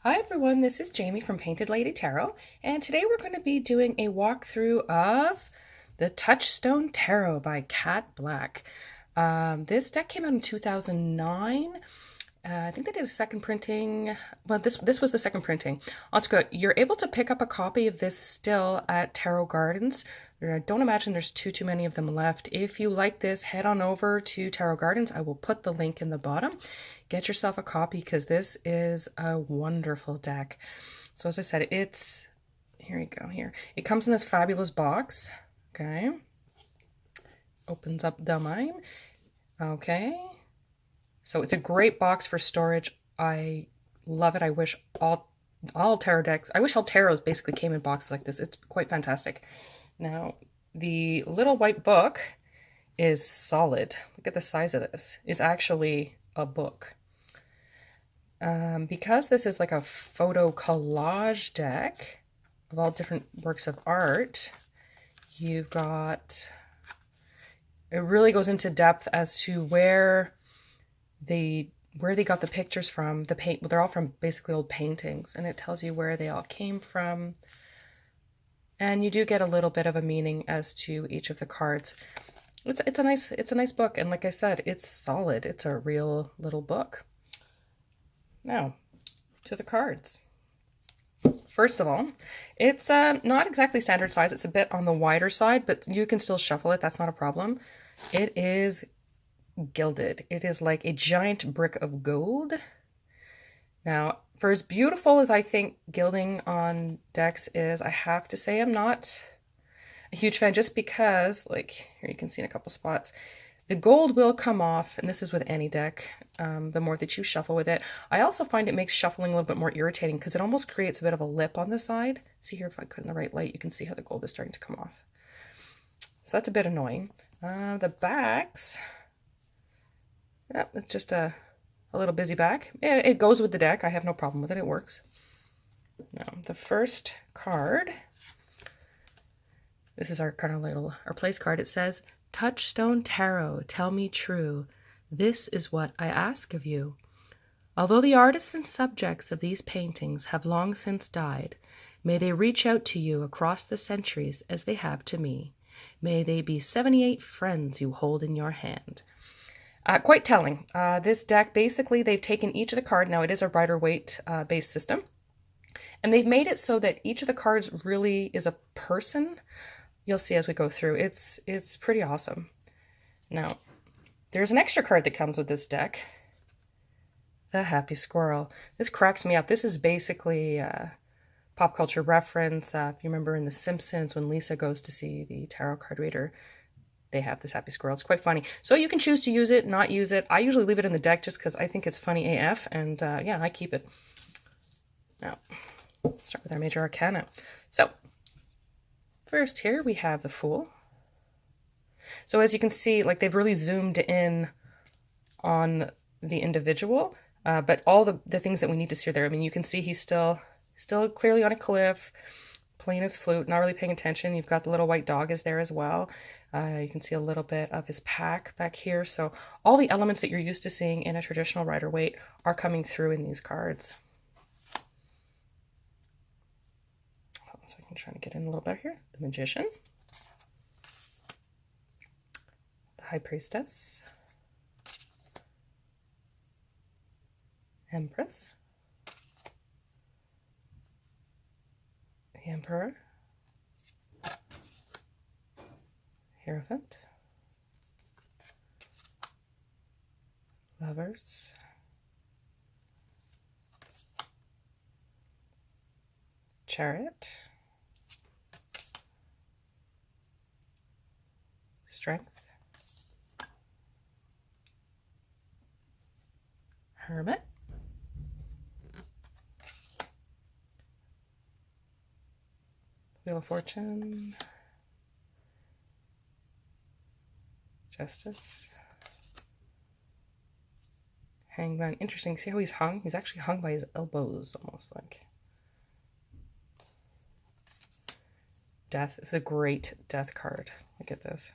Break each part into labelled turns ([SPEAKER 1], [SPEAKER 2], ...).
[SPEAKER 1] Hi everyone, this is Jamie from Painted Lady Tarot, and today we're going to be doing a walkthrough of the Touchstone Tarot by Kat Black. This deck came out in 2009. I think they did a second printing. Well, this was the second printing. Let's go. You're able to pick up a copy of this still at Tarot Gardens. I don't imagine there's too many of them left. If you like this, head on over to Tarot Gardens. I will put the link in the bottom. Get yourself a copy because this is a wonderful deck. So as I said, here you go, here. It comes in this fabulous box. Okay. Opens up the mine. Okay. So it's a great box for storage. I love it. I wish all tarot decks, I wish all tarots basically came in boxes like this. It's quite fantastic. Now, the little white book is solid. Look at the size of this. It's actually a book. Because this is like a photo collage deck of all different works of art, you've got, it really goes into depth as to where they got the pictures from. They're all from basically old paintings, and it tells you where they all came from. And you do get a little bit of a meaning as to each of the cards. It's a nice book, and like I said, it's solid. It's a real little book. Now, to the cards. First of all, it's not exactly standard size. It's a bit on the wider side, but you can still shuffle it. That's not a problem. It is gilded. It is like a giant brick of gold. Now, for as beautiful as I think gilding on decks is, I have to say I'm not a huge fan, just because, like, here you can see in a couple spots, the gold will come off, and this is with any deck, the more that you shuffle with it. I also find it makes shuffling a little bit more irritating because it almost creates a bit of a lip on the side. See here, if I put in the right light, you can see how the gold is starting to come off. So that's a bit annoying. The backs, yeah, it's just a little busy back. It goes with the deck. I have no problem with it. It works. Now, the first card, this is our place card. It says, Touchstone Tarot, tell me true. This is what I ask of you. Although the artists and subjects of these paintings have long since died, may they reach out to you across the centuries as they have to me. May they be 78 friends you hold in your hand. Quite telling. This deck, basically, they've taken each of the cards. Now, it is a Rider-Waite based system. And they've made it so that each of the cards really is a person. You'll see as we go through. It's pretty awesome. Now, there's an extra card that comes with this deck. The Happy Squirrel. This cracks me up. This is basically a pop culture reference. If you remember in The Simpsons, when Lisa goes to see the tarot card reader, they have this happy squirrel. It's quite funny. So you can choose to use it, not use it. I usually leave it in the deck just because I think it's funny AF, and yeah, I keep it. Now, start with our major arcana. So, first here we have the Fool. So as you can see, like, they've really zoomed in on the individual, but all the things that we need to see there. I mean, you can see he's still clearly on a cliff, playing his flute, not really paying attention. You've got the little white dog is there as well. You can see a little bit of his pack back here. So all the elements that you're used to seeing in a traditional Rider-Waite are coming through in these cards. So I can try to get in a little better here. The Magician. The High Priestess. Empress. The Emperor. Hierophant. Lovers. Chariot. Strength. Hermit. Wheel of Fortune. Justice. Hangman. Interesting. See how he's hung? He's actually hung by his elbows, almost like. Death. It's a great death card. Look at this.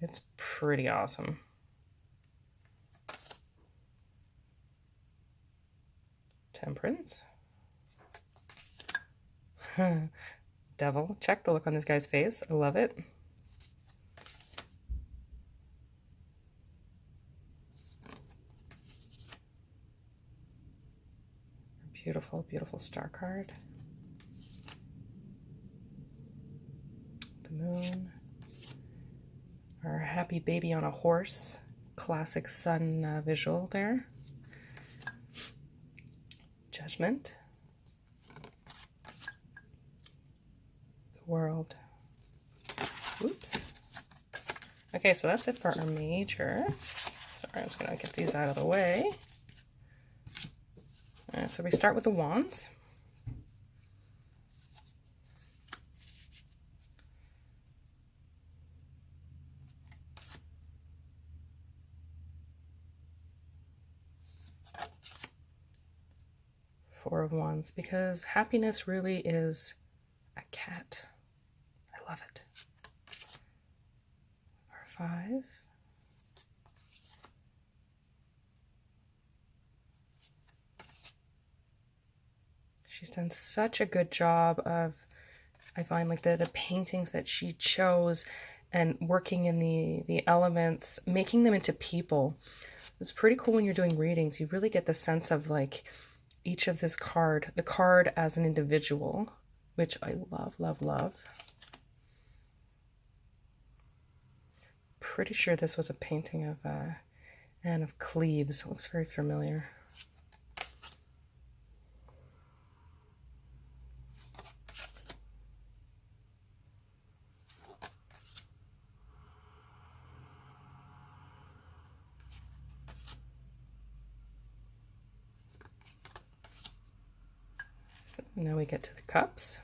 [SPEAKER 1] It's pretty awesome. Temperance. Devil. Check the look on this guy's face. I love it. Beautiful, beautiful star card. The moon. Our happy baby on a horse. Classic sun visual there. Judgment. The world. Oops. Okay, so that's it for our majors. Sorry, I was going to get these out of the way. All right, so we start with the wands. Four of Wands, because happiness really is a cat. I love it. Five. She's done such a good job of, I find, like the paintings that she chose and working in the elements, making them into people. It's pretty cool when you're doing readings. You really get the sense of like each of this card, the card as an individual, which I love, love, love. Pretty sure this was a painting of Anne of Cleves. It looks very familiar. So now we get to the cups.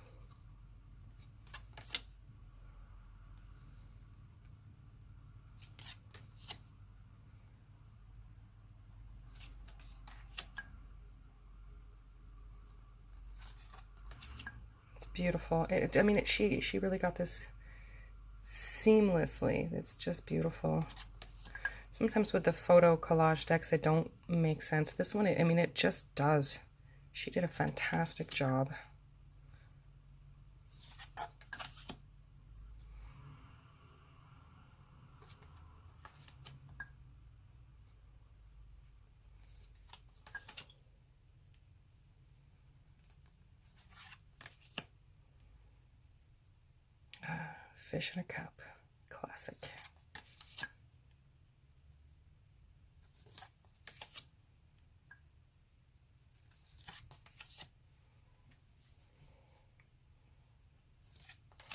[SPEAKER 1] Beautiful. I mean, she really got this seamlessly. It's just beautiful. Sometimes with the photo collage decks, they don't make sense. This one, I mean, it just does. She did a fantastic job. Fish in a cup. Classic.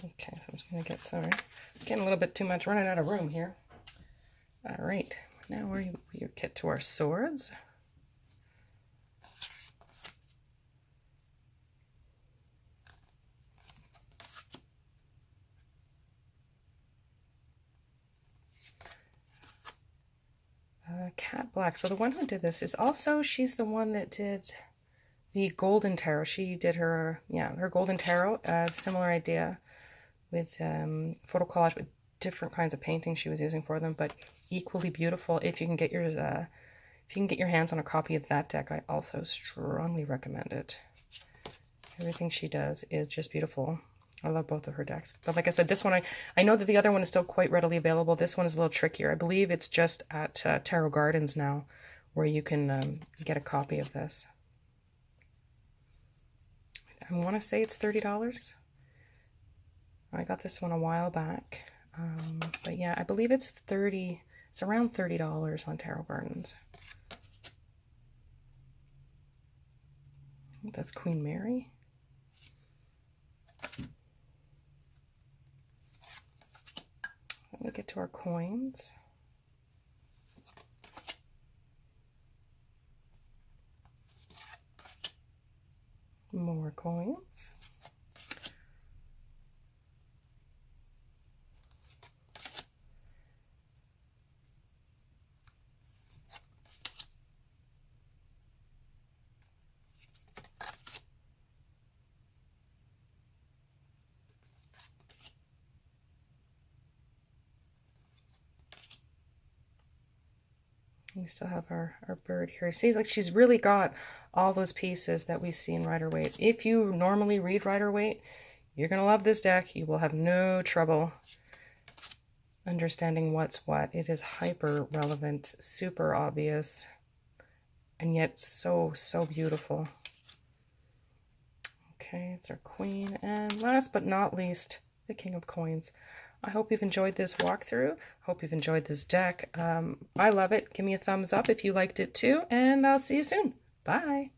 [SPEAKER 1] Okay, so I'm just going to get, sorry, getting a little bit too much, running out of room here. All right, now we get to our swords. Cat Black. So the one who did this is also, she's the one that did the Golden Tarot. She did her, yeah, her Golden Tarot. Similar idea with photo collage with different kinds of paintings she was using for them, but equally beautiful. If you can get your hands on a copy of that deck, I also strongly recommend it. Everything she does is just beautiful. I love both of her decks. But like I said, this one, I know that the other one is still quite readily available. This one is a little trickier. I believe it's just at Tarot Gardens now where you can get a copy of this. I want to say it's $30. I got this one a while back. But yeah, I believe it's around $30 on Tarot Gardens. I think that's Queen Mary. We get to our coins. More coins. We still have our bird here. See, like she's really got all those pieces that we see in Rider-Waite. If you normally read Rider-Waite, you're going to love this deck. You will have no trouble understanding what's what. It is hyper relevant, super obvious, and yet so, so beautiful. Okay, it's our Queen. And last but not least, the King of Coins. I hope you've enjoyed this walkthrough. Hope you've enjoyed this deck. I love it. Give me a thumbs up if you liked it too, and I'll see you soon. Bye.